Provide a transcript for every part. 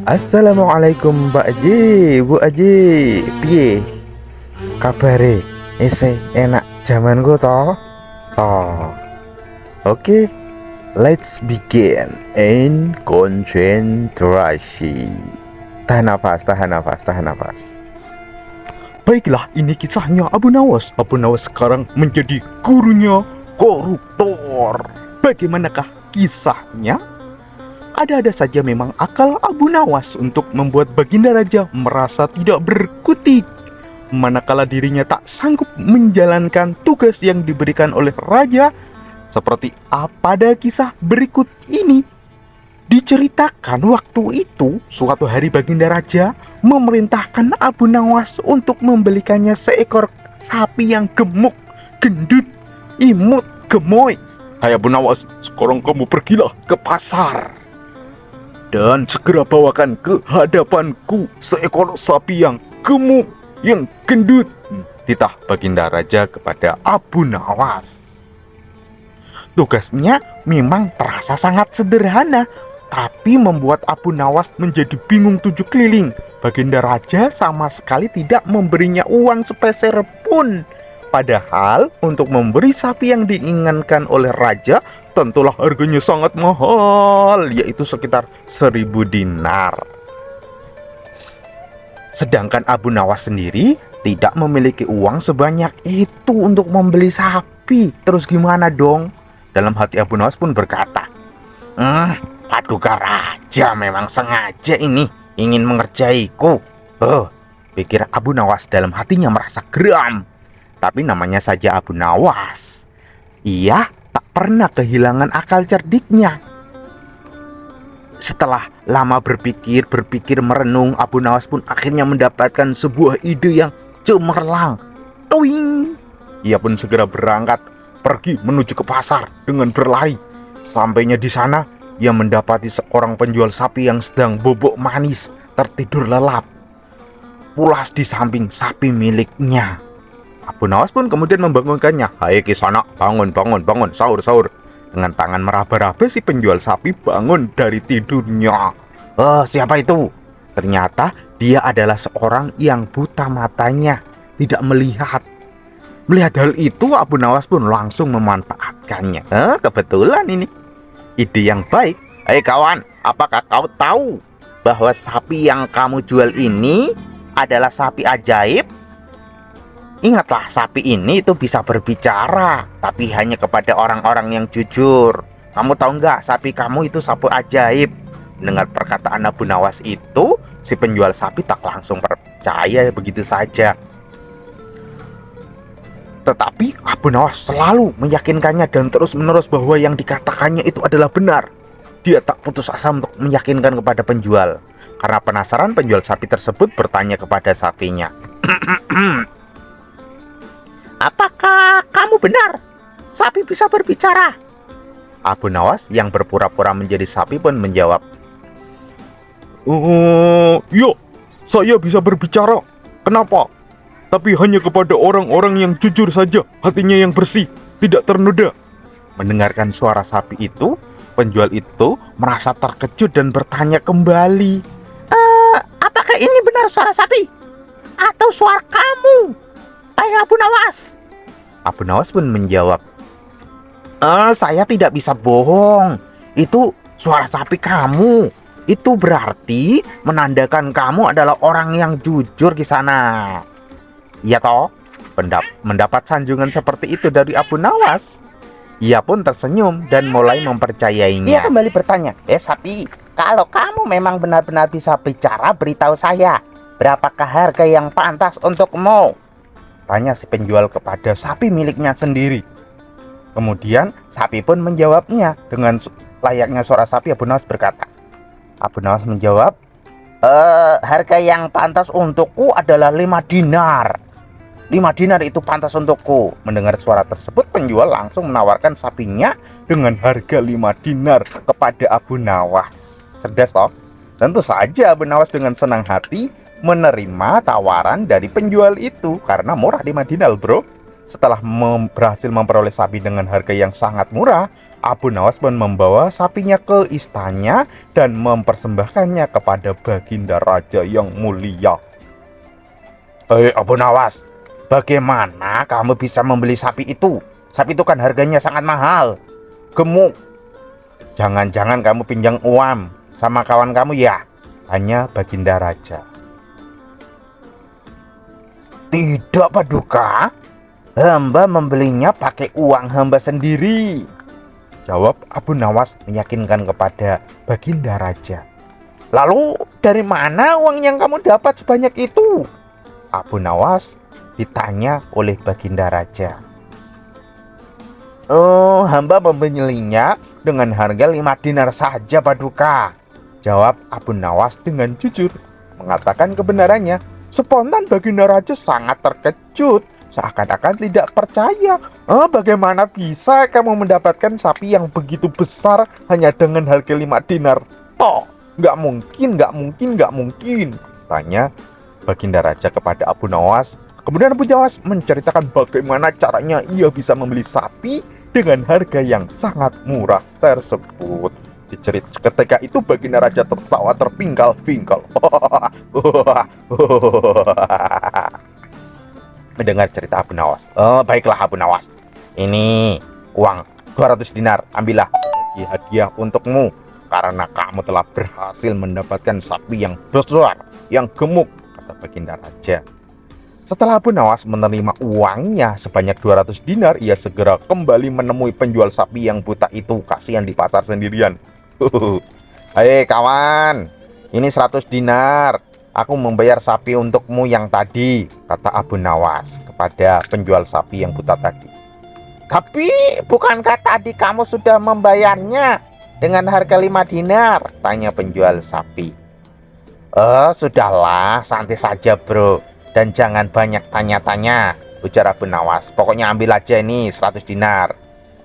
Assalamualaikum Mbak Aji, Bu Aji, piye kabare? Enak zaman go toh? Toh. Oke, let's begin in konsentrasi. Tahan nafas, tahan nafas, tahan nafas. Baiklah, ini kisahnya Abu Nawas. Abu Nawas sekarang menjadi gurunya koruptor. Bagaimanakah kisahnya? Ada-ada saja memang akal Abu Nawas untuk membuat Baginda Raja merasa tidak berkutik, manakala dirinya tak sanggup menjalankan tugas yang diberikan oleh Raja. Seperti apa pada kisah berikut ini. Diceritakan waktu itu, suatu hari Baginda Raja memerintahkan Abu Nawas untuk membelikannya seekor sapi yang gemuk, gendut, imut, gemoy. Hai Abu Nawas, sekarang kamu pergilah ke pasar dan segera bawakan ke hadapanku seekor sapi yang gemuk, yang gendut. Titah Baginda Raja kepada Abu Nawas. Tugasnya memang terasa sangat sederhana, tapi membuat Abu Nawas menjadi bingung tujuh keliling. Baginda Raja sama sekali tidak memberinya uang sepeser pun. Padahal untuk memberi sapi yang diinginkan oleh Raja tentulah harganya sangat mahal, yaitu sekitar 1000 dinar. Sedangkan Abu Nawas sendiri tidak memiliki uang sebanyak itu untuk membeli sapi. Terus gimana dong? Dalam hati Abu Nawas pun berkata, Paduka Raja memang sengaja ini ingin mengerjaiku. Pikir Abu Nawas dalam hatinya merasa geram. Tapi namanya saja Abu Nawas, ia tak pernah kehilangan akal cerdiknya. Setelah lama berpikir merenung, Abu Nawas pun akhirnya mendapatkan sebuah ide yang cemerlang. Toing! Ia pun segera berangkat pergi menuju ke pasar dengan berlari. Sampainya di sana, ia mendapati seorang penjual sapi yang sedang bobok manis tertidur lelap, pulas di samping sapi miliknya. Abu Nawas pun kemudian membangunkannya. Hai Kisana, bangun, sahur. Dengan tangan meraba-raba si penjual sapi bangun dari tidurnya. Siapa itu? Ternyata dia adalah seorang yang buta matanya, tidak melihat. Melihat hal itu, Abu Nawas pun langsung memanfaatkannya. Kebetulan ini ide yang baik. Hai kawan, apakah kau tahu bahwa sapi yang kamu jual ini adalah sapi ajaib? Ingatlah, sapi ini itu bisa berbicara, tapi hanya kepada orang-orang yang jujur. Kamu tahu nggak, sapi kamu itu sapi ajaib. Mendengar perkataan Abu Nawas itu, si penjual sapi tak langsung percaya begitu saja. Tetapi Abu Nawas selalu meyakinkannya dan terus-menerus bahwa yang dikatakannya itu adalah benar. Dia tak putus asa untuk meyakinkan kepada penjual. Karena penasaran, penjual sapi tersebut bertanya kepada sapinya, apakah kamu benar sapi bisa berbicara? Abu Nawas yang berpura-pura menjadi sapi pun menjawab, ya, saya bisa berbicara. Kenapa? Tapi hanya kepada orang-orang yang jujur saja, hatinya yang bersih, tidak ternoda. Mendengarkan suara sapi itu, penjual itu merasa terkejut dan bertanya kembali, apakah ini benar suara sapi? Atau suara kamu, hai Abu Nawas? Abu Nawas pun menjawab, saya tidak bisa bohong. Itu suara sapi kamu. Itu berarti menandakan kamu adalah orang yang jujur Kisana. Iya toh? Mendapat sanjungan seperti itu dari Abu Nawas, ia pun tersenyum dan mulai mempercayainya. Ia kembali bertanya, sapi, kalau kamu memang benar-benar bisa bicara, beritahu saya, berapakah harga yang pantas untukmu? Tanya si penjual kepada sapi miliknya sendiri. Kemudian sapi pun menjawabnya dengan layaknya suara sapi. Abu Nawas berkata, Abu Nawas menjawab, harga yang pantas untukku adalah 5 dinar. 5 dinar itu pantas untukku. Mendengar suara tersebut, penjual langsung menawarkan sapinya dengan harga 5 dinar kepada Abu Nawas. Cerdas toh? Tentu saja Abu Nawas dengan senang hati menerima tawaran dari penjual itu karena murah di Madinah, bro. Setelah berhasil memperoleh sapi dengan harga yang sangat murah, Abu Nawas pun membawa sapinya ke istana dan mempersembahkannya kepada Baginda Raja yang mulia. "Hei Abu Nawas, bagaimana kamu bisa membeli sapi itu? Sapi itu kan harganya sangat mahal, gemuk. Jangan-jangan kamu pinjam uang sama kawan kamu ya?" tanya Baginda Raja. "Tidak, Paduka. Hamba membelinya pakai uang hamba sendiri," jawab Abu Nawas meyakinkan kepada Baginda Raja. "Lalu dari mana uang yang kamu dapat sebanyak itu?" Abu Nawas ditanya oleh Baginda Raja. "Oh, hamba membelinya dengan harga 5 dinar saja, Paduka," jawab Abu Nawas dengan jujur mengatakan kebenarannya. Spontan Baginda Raja sangat terkejut, seakan-akan tidak percaya. "Bagaimana bisa kamu mendapatkan sapi yang begitu besar hanya dengan harga 5 dinar? Toh, nggak mungkin, tanya Baginda Raja kepada Abu Nawas. Kemudian Abu Nawas menceritakan bagaimana caranya ia bisa membeli sapi dengan harga yang sangat murah tersebut. Ketika itu Baginda Raja tertawa terpingkal-pingkal. Mendengar cerita Abu Nawas. "Baiklah Abu Nawas, ini uang 200 dinar, ambillah sebagai hadiah untukmu karena kamu telah berhasil mendapatkan sapi yang besar, yang gemuk," kata Baginda Raja. Setelah Abu Nawas menerima uangnya sebanyak 200 dinar, ia segera kembali menemui penjual sapi yang buta itu. Kasihan di pasar sendirian. "Hei kawan, ini 100 dinar. Aku membayar sapi untukmu yang tadi," kata Abu Nawas kepada penjual sapi yang buta tadi. "Tapi bukankah tadi kamu sudah membayarnya dengan harga 5 dinar? Tanya penjual sapi. Sudahlah, santai saja bro, dan jangan banyak tanya-tanya," ujar Abu Nawas. "Pokoknya ambil aja ini 100 dinar.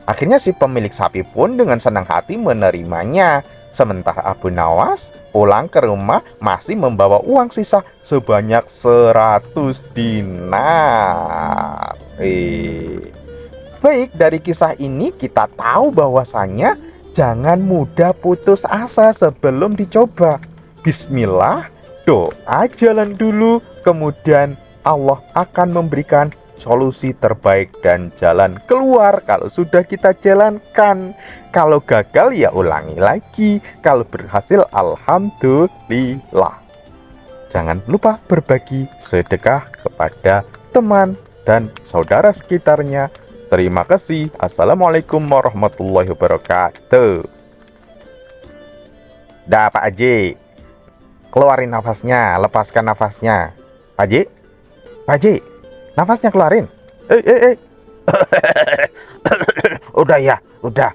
Akhirnya si pemilik sapi pun dengan senang hati menerimanya. Sementara Abu Nawas pulang ke rumah masih membawa uang sisa sebanyak 100 dinar. Baik, dari kisah ini kita tahu bahwasanya jangan mudah putus asa sebelum dicoba. Bismillah, doa jalan dulu, kemudian Allah akan memberikan solusi terbaik dan jalan keluar kalau sudah kita jalankan. Kalau gagal ya ulangi lagi, kalau berhasil alhamdulillah. Jangan lupa berbagi sedekah kepada teman dan saudara sekitarnya. Terima kasih. Assalamualaikum warahmatullahi wabarakatuh. Dah Pak Haji, keluarin nafasnya, lepaskan nafasnya. Pak Haji, Pak Haji, nafasnya keluarin. Udah ya, udah.